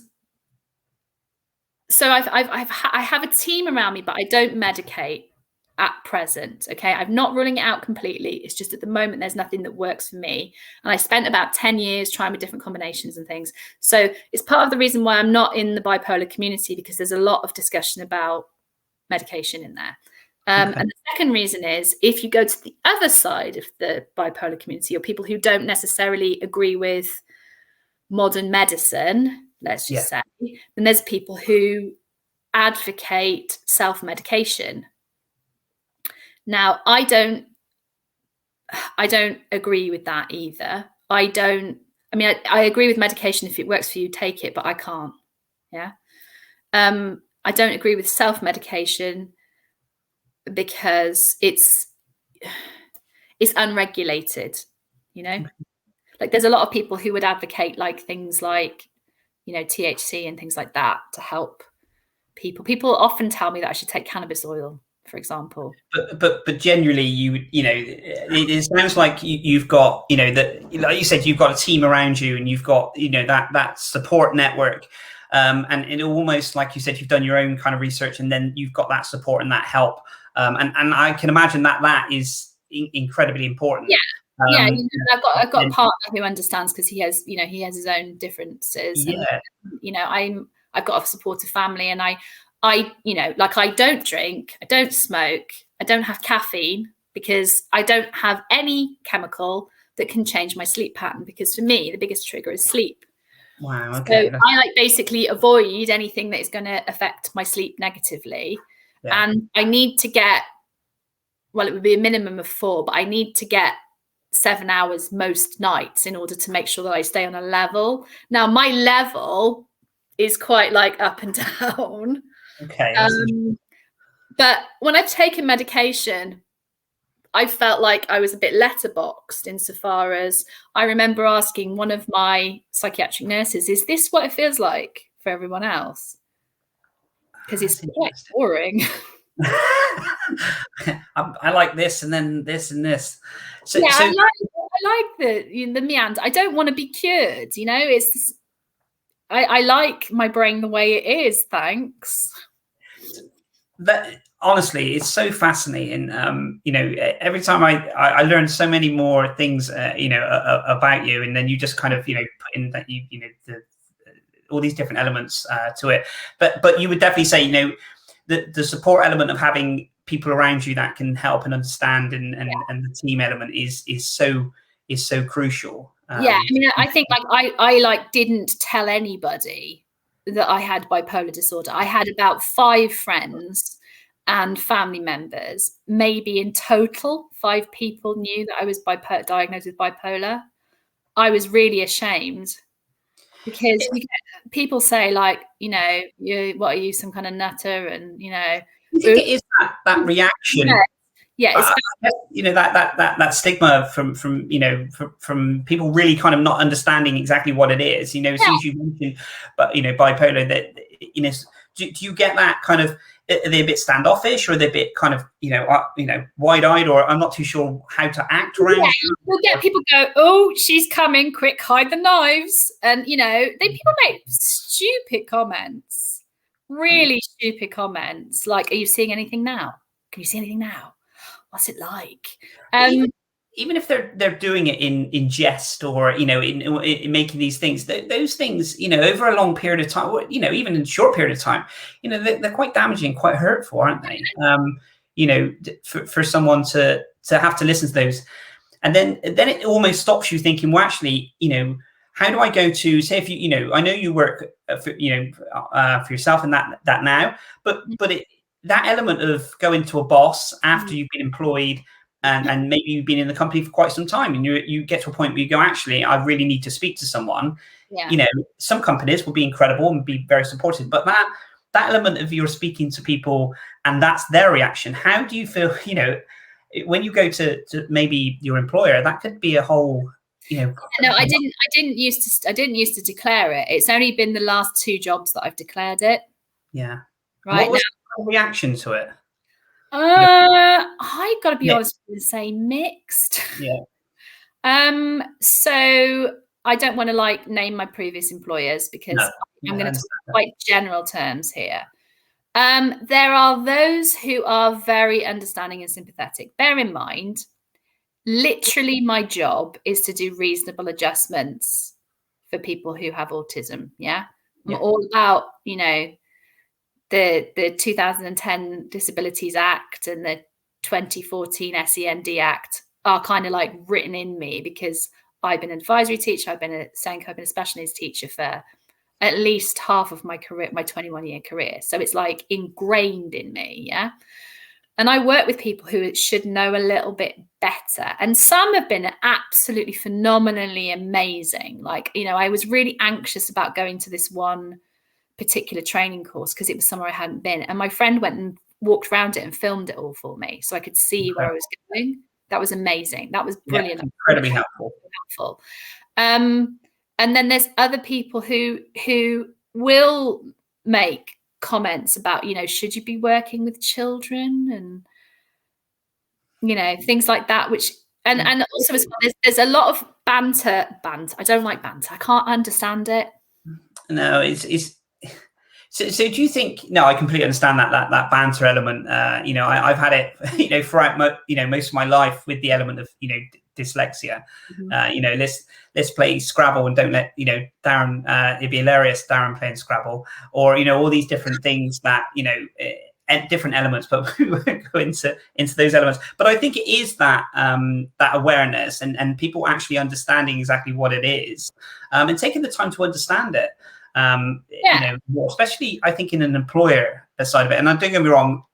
so I have a team around me, but I don't medicate at present. Okay. I'm not ruling it out completely. It's just at the moment, there's nothing that works for me. And I spent about 10 years trying with different combinations and things. So it's part of the reason why I'm not in the bipolar community, because there's a lot of discussion about medication in there. And the second reason is, if you go to the other side of the bipolar community, or people who don't necessarily agree with modern medicine, let's just say, then there's people who advocate self-medication. Now, I don't I don't agree with that either. I agree with medication. If it works for you, take it, but I can't. Yeah. I don't agree with self-medication because it's unregulated, like there's a lot of people who would advocate like things like, THC and things like that to help people. People often tell me that I should take cannabis oil, for example.
But generally, it sounds like you've got, that, like you said, you've got a team around you, and you've got, that support network. And it almost, like you said, you've done your own kind of research, and then you've got that support and that help. And I can imagine that is incredibly important.
Yeah. I've got a partner who understands, because he has his own differences.
Yeah.
And, I've got a supportive family, and I don't drink, I don't smoke, I don't have caffeine, because I don't have any chemical that can change my sleep pattern, because for me, the biggest trigger is sleep.
Wow. Okay.
So I basically avoid anything that is going to affect my sleep negatively.
Yeah.
And I need to get, it would be a minimum of 4, but I need to get 7 hours most nights in order to make sure that I stay on a level. Now, my level is quite like up and down.
Okay.
But when I've taken medication, I felt like I was a bit letterboxed, insofar as I remember asking one of my psychiatric nurses, is this what it feels like for everyone else? Because it's quite boring.
I like this, and then this and this. So,
yeah, I like the meander. I don't want to be cured. It's I like my brain the way it is. Thanks.
That honestly, it's so fascinating. Every time I learn so many more things, about you, and then you just kind of, put in that all these different elements to it. But you would definitely say, the support element of having people around you that can help and understand, and the team element is so crucial.
I think I didn't tell anybody that I had bipolar disorder. I had about 5 friends and family members. Maybe in total, 5 people knew that I was diagnosed with bipolar. I was really ashamed, because people say, like, what are you, some kind of nutter? And
I think it is that reaction.
Yeah,
that stigma from people really kind of not understanding exactly what it is. As soon as you mention, but bipolar, that do you get that kind of? Are they a bit standoffish, or are they a bit kind of wide-eyed, or I'm not too sure how to act around?
Yeah, you'll get people go, oh, she's coming, quick, hide the knives, and people make stupid comments, really stupid comments, like, are you seeing anything now? Can you see anything now? What's it like?
Even if they're doing it in jest, or in making these things, those things, over a long period of time, or even in a short period of time, they're quite damaging, quite hurtful, aren't they? For someone to have to listen to those, and then it almost stops you thinking, well, actually, how do I go to, say, if I know you work for yourself and that now, but that element of going to a boss after you've been employed, and maybe you've been in the company for quite some time, and you get to a point where you go, actually, I really need to speak to someone.
Yeah.
Some companies will be incredible and be very supportive, but that element of you're speaking to people and that's their reaction, how do you feel, when you go to maybe your employer? That could be a whole, No,
I didn't used to declare it. It's only been the last 2 jobs that I've declared it.
Yeah.
Right.
What was the reaction to it?
I got to be honest and say mixed.
Yeah.
So I don't want to name my previous employers, because I'm going to talk quite general terms here. There are those who are very understanding and sympathetic. Bear in mind, literally my job is to do reasonable adjustments for people who have autism. Yeah. I'm all about, the 2010 Disabilities Act and the 2014 SEND Act are kind of written in me, because I've been an advisory teacher, I've been a special needs teacher for at least half of my career, my 21-year career. So it's ingrained in me. Yeah. And I work with people who should know a little bit better. And some have been absolutely phenomenally amazing. Like, you know, I was really anxious about going to this one particular training course because it was somewhere I hadn't been. And my friend went and walked around it and filmed it all for me so I could see where I was going. That was amazing. That was brilliant.
Yeah, incredibly helpful.
And then there's other people who will make comments about, you know, should you be working with children and, you know, things like that, which and also as well, there's a lot of banter. I don't like banter. I can't understand it.
No, it's so do you think? No, I completely understand that banter element. You know, I've had it, you know, throughout most of my life with the element of, you know, dyslexia. You know, let's play Scrabble and don't let, you know, Darren, it'd be hilarious, Darren playing Scrabble, or, you know, all these different things that, you know, different elements, but we won't go into those elements. But I think it is that that awareness and people actually understanding exactly what it is, and taking the time to understand it. You know, especially I think in an employer side of it. And don't get me wrong,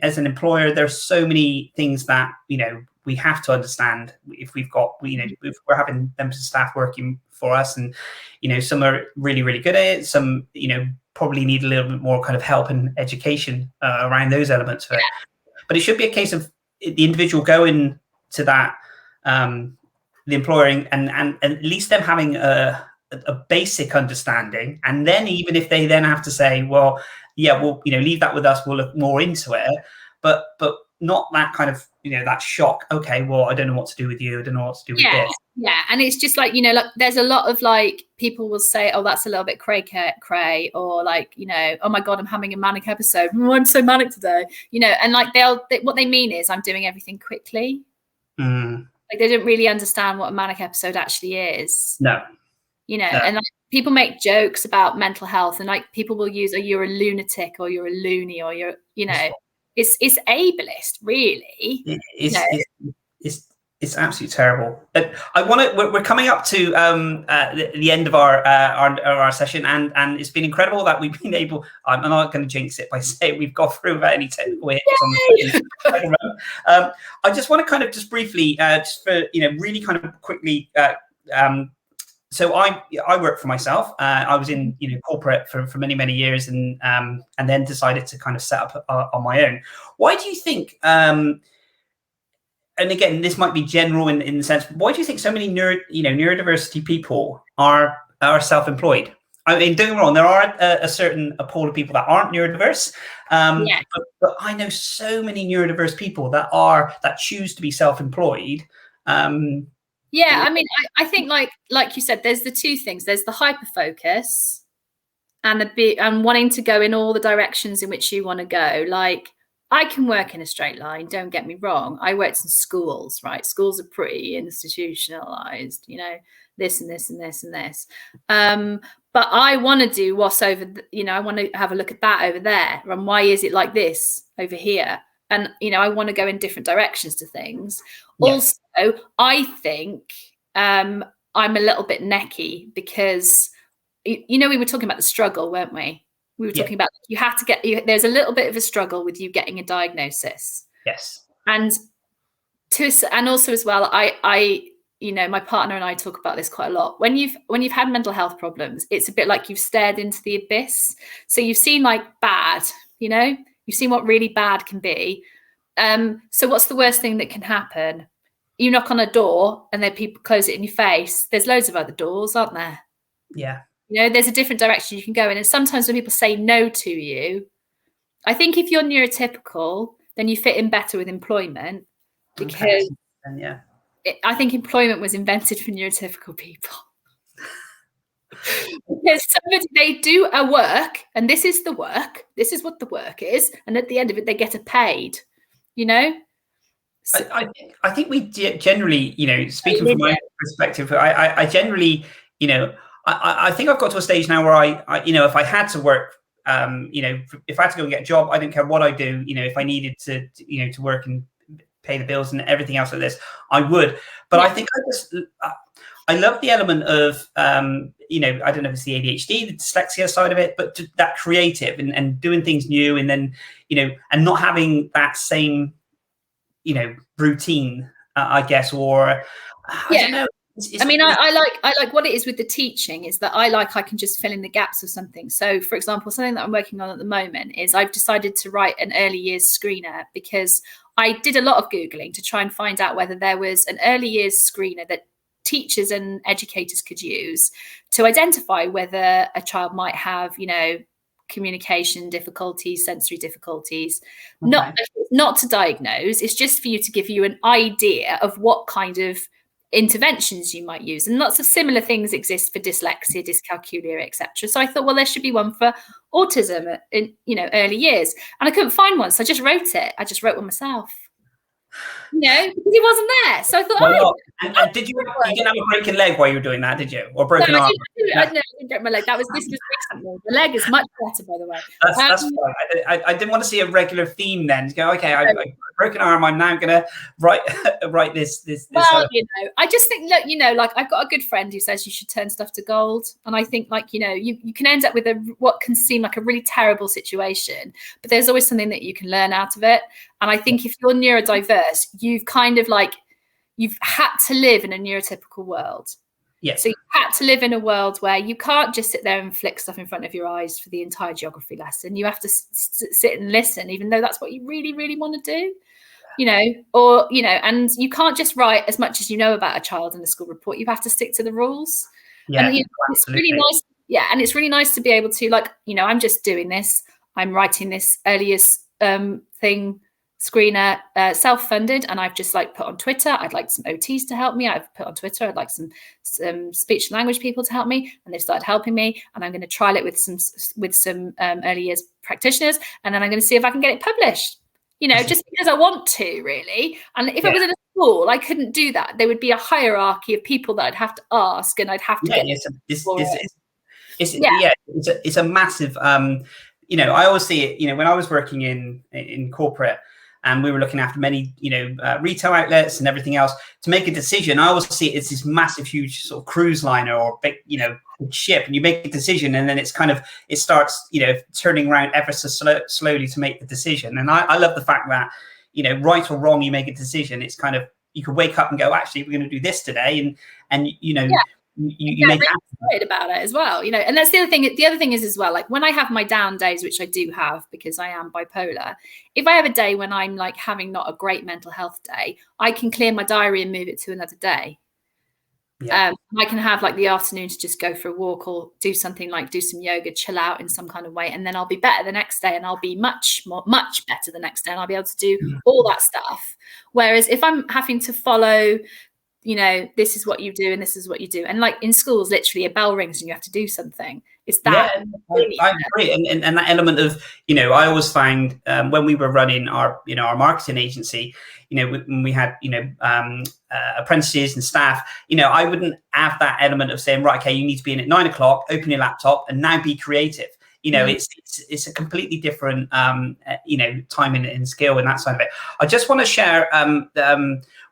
as an employer, there's so many things that, you know, we have to understand if we've got, you know, if we're having members of staff working for us, and, you know, some are really, really good at it. Some, you know, probably need a little bit more kind of help and education around those elements of it. But it should be a case of the individual going to that, the employer, and at least them having a basic understanding. And then even if they then have to say, well, yeah, well, you know, leave that with us, we'll look more into it. But not that kind of, you know, that shock. Okay, well, I don't know what to do with you. I don't know what to do with this.
Yeah, and it's just like, you know, like there's a lot of like people will say, oh, that's a little bit cray, or like, you know, oh my God, I'm having a manic episode. Oh, I'm so manic today, you know, and like what they mean is I'm doing everything quickly. Like they don't really understand what a manic episode actually is.
No.
You know, and like, people make jokes about mental health, and like people will use, oh, you're a lunatic, or you're a loony, or you're, you know, it's ableist, really.
It's absolutely terrible. I want to. We're coming up to the end of our session, and it's been incredible that we've been able. I'm not going to jinx it by saying we've got through without any technical hiccups on the second round. I just want to kind of just briefly, just for, you know, really kind of quickly. So I work for myself. I was in, you know, corporate for many years, and then decided to kind of set up on my own. Why do you think? And again, this might be general in the sense. Why do you think so many neurodiversity people are self-employed? I mean, don't get me wrong, there are a certain pool of people that aren't neurodiverse, but I know so many neurodiverse people that choose to be self-employed.
Yeah, I mean, I think like you said, there's the two things. There's the hyper focus and wanting to go in all the directions in which you want to go. Like, I can work in a straight line, don't get me wrong. I worked in schools, right? Schools are pretty institutionalized, you know, this and this and this and this. But I want to do what's over, you know, I want to have a look at that over there. And why is it like this over here? And, you know, I want to go in different directions to things. Yeah. Also, I think I'm a little bit necky because, you know, we were talking about the struggle, weren't we? We were talking about you have to get, there's a little bit of a struggle with you getting a diagnosis.
Yes.
And also as well, I you know, my partner and I talk about this quite a lot. When you've had mental health problems, it's a bit like you've stared into the abyss. So you've seen like bad, you know, you've seen what really bad can be. So what's the worst thing that can happen? You knock on a door and then people close it in your face. There's loads of other doors, aren't there?
Yeah.
You know, there's a different direction you can go in. And sometimes when people say no to you, I think if you're neurotypical, then you fit in better with employment, because I think employment was invented for neurotypical people. Because they do a work, and this is the work. This is what the work is. And at the end of it, they get it paid, you know? So,
I think we generally, you know, speaking from my perspective, I generally, you know, I think I've got to a stage now where I you know, if I had to work, you know, if I had to go and get a job, I didn't care what I do, you know, if I needed to you know, to work and pay the bills and everything else like this, I would. But I think I love the element of, you know, I don't know if it's the ADHD, the dyslexia side of it, but that creative and doing things new, and then, you know, and not having that same, you know, routine, I guess, or I don't know.
I mean, I like what it is with the teaching is that I can just fill in the gaps of something. So, for example, something that I'm working on at the moment is I've decided to write an early years screener, because I did a lot of Googling to try and find out whether there was an early years screener that teachers and educators could use to identify whether a child might have, you know, communication difficulties, sensory difficulties. Okay. Not to diagnose, it's just for you to give you an idea of what kind of interventions you might use. And lots of similar things exist for dyslexia, dyscalculia, etc. So I thought, well, there should be one for autism in, you know, early years, and I couldn't find one, so I just wrote it. I just wrote one myself, you know, because it wasn't there. So I thought,
and did you didn't have a broken leg while you were doing that, did you? Or broken arm?
I didn't break my leg. This was recently. The leg is much better, by the way.
That's fine. I didn't want to see a regular theme then. To go, okay, I broken arm. I'm now going to write this.
Well, you know, I just think, look, you know, like I've got a good friend who says you should turn stuff to gold, and I think, like, you know, you can end up with what can seem like a really terrible situation, but there's always something that you can learn out of it. And I think if you're neurodiverse, you've kind of like you've had to live in a neurotypical world.
Yes.
So you had to live in a world where you can't just sit there and flick stuff in front of your eyes for the entire geography lesson. You have to sit and listen, even though that's what you really, really want to do, you know, or, you know, and you can't just write as much as you know about a child in a school report. You have to stick to the rules.
Yeah,
and, you know, it's really nice. Yeah. And it's really nice to be able to, like, you know, I'm just doing this. I'm writing this earliest thing, screener, self-funded, and I've just like put on Twitter, I'd like some OTs to help me. I've put on Twitter, I'd like some speech and language people to help me, and they've started helping me, and I'm going to trial it with some early years practitioners, and then I'm going to see if I can get it published, you know, just because I want to, really. And if it was in a school, I couldn't do that. There would be a hierarchy of people that I'd have to ask, and I'd have to
it's a massive you know, I always see it, you know, when I was working in corporate, and we were looking after many, you know, retail outlets and everything else, to make a decision, I always see it as this massive, huge sort of cruise liner or big, you know, ship, and you make a decision, and then it's kind of, it starts, you know, turning around ever so slowly to make the decision. And I love the fact that, you know, right or wrong, you make a decision. It's kind of, you can wake up and go, actually, we're going to do this today, and you know, you make
excited about it as well, you know. And that's the other thing. The other thing is as well, like when I have my down days, which I do have because I am bipolar, if I have a day when I'm like having not a great mental health day, I can clear my diary and move it to another day. I can have like the afternoon to just go for a walk or do something like do some yoga, chill out in some kind of way, and then I'll be better the next day, and I'll be much better the next day, and I'll be able to do all that stuff. Whereas if I'm having to follow, you know, this is what you do and this is what you do, and like in schools, literally a bell rings and you have to do something. It's that.
I agree, and that element of, you know, I always find when we were running our, you know, our marketing agency, you know, when we had, you know, apprentices and staff, you know, I wouldn't have that element of saying, right, okay, you need to be in at 9 o'clock, open your laptop, and now be creative. You know, it's a completely different, you know, time and skill and that side of it. I just want to share.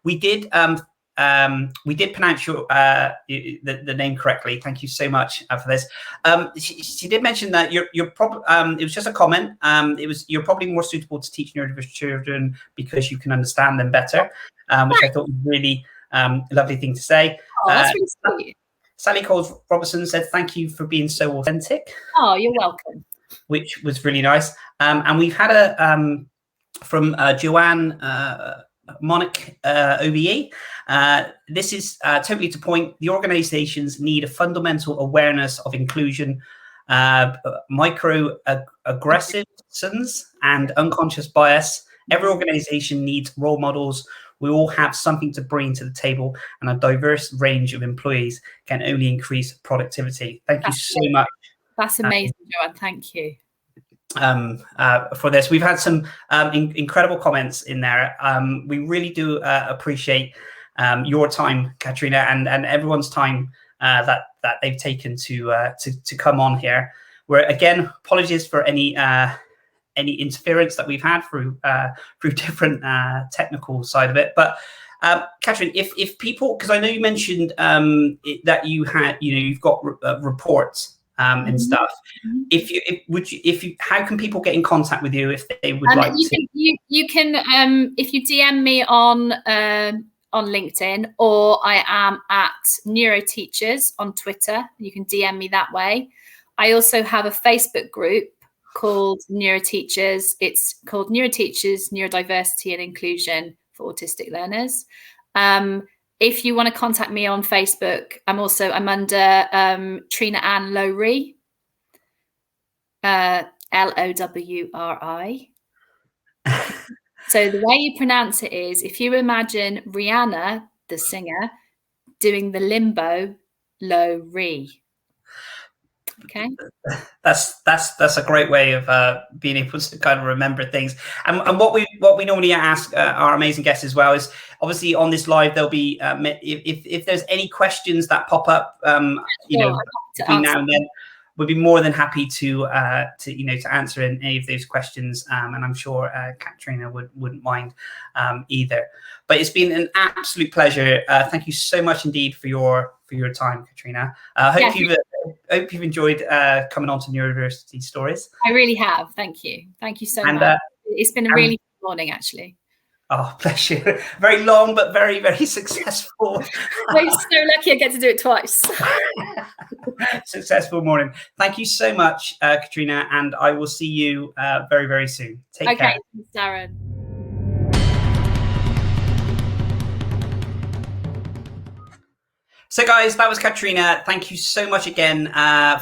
We did pronounce your the name correctly. Thank you so much for this. She did mention that you're probably it was just a comment. You're probably more suitable to teach neurodiverse children because you can understand them better, which I thought was really lovely thing to say.
Oh, that's really sweet.
Sally Coles Robertson said, "Thank you for being so authentic."
Oh, you're welcome.
Which was really nice. And we've had a from Joanne Monic OBE. This is totally to point. The organizations need a fundamental awareness of inclusion, microaggressions, and unconscious bias. Every organization needs role models. We all have something to bring to the table, and a diverse range of employees can only increase productivity. Thank you so much.
That's amazing, Joanne. Thank you.
For this, we've had some incredible comments in there. We really do appreciate your time, Katrina, and everyone's time that they've taken to come on here. Where again, apologies for any any interference that we've had through different technical side of it. But Katrina, if people, because I know you mentioned that you've got reports and stuff. How can people get in contact with you if they would like to?
You can if you DM me on LinkedIn, or I am at Neuroteachers on Twitter. You can DM me that way. I also have a Facebook group called Neuroteachers. It's called Neuroteachers, Neurodiversity and Inclusion for Autistic Learners. If you want to contact me on Facebook, I'm under Catrina Anne Lowri, Lowri. So the way you pronounce it is, if you imagine Rihanna, the singer, doing the limbo, Lowri. Okay.
That's a great way of being able to kind of remember things. And what we normally ask our amazing guests as well is, obviously on this live there'll be if there's any questions that pop up, between now and then, we'd be more than happy to answer any of those questions, and I'm sure Katrina wouldn't mind either. But it's been an absolute pleasure. Thank you so much indeed for your time, Katrina. Hope you've enjoyed coming on to Neurodiversity Stories.
I really have. Thank you so much. It's been a really good morning, actually.
Oh, bless you. Very long, but very, very successful.
I'm so lucky I get to do it twice.
Successful morning. Thank you so much, Katrina, and I will see you very, very soon. Take care.
Okay, Darren.
So guys, that was Katrina. Thank you so much again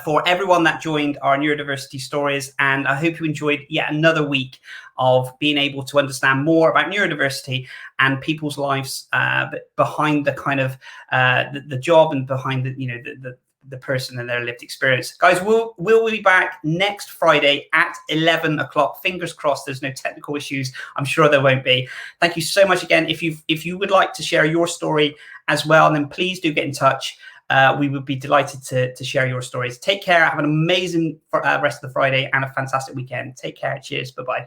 for everyone that joined our Neurodiversity Stories, and I hope you enjoyed yet another week of being able to understand more about neurodiversity and people's lives behind the kind of the job and behind the person and their lived experience. Guys, we'll be back next Friday at 11 o'clock. Fingers crossed there's no technical issues. I'm sure there won't be. Thank you so much again. If you would like to share your story as well, then please do get in touch. We would be delighted to share your stories. Take care. Have an amazing rest of the Friday and a fantastic weekend. Take care. Cheers. Bye-bye.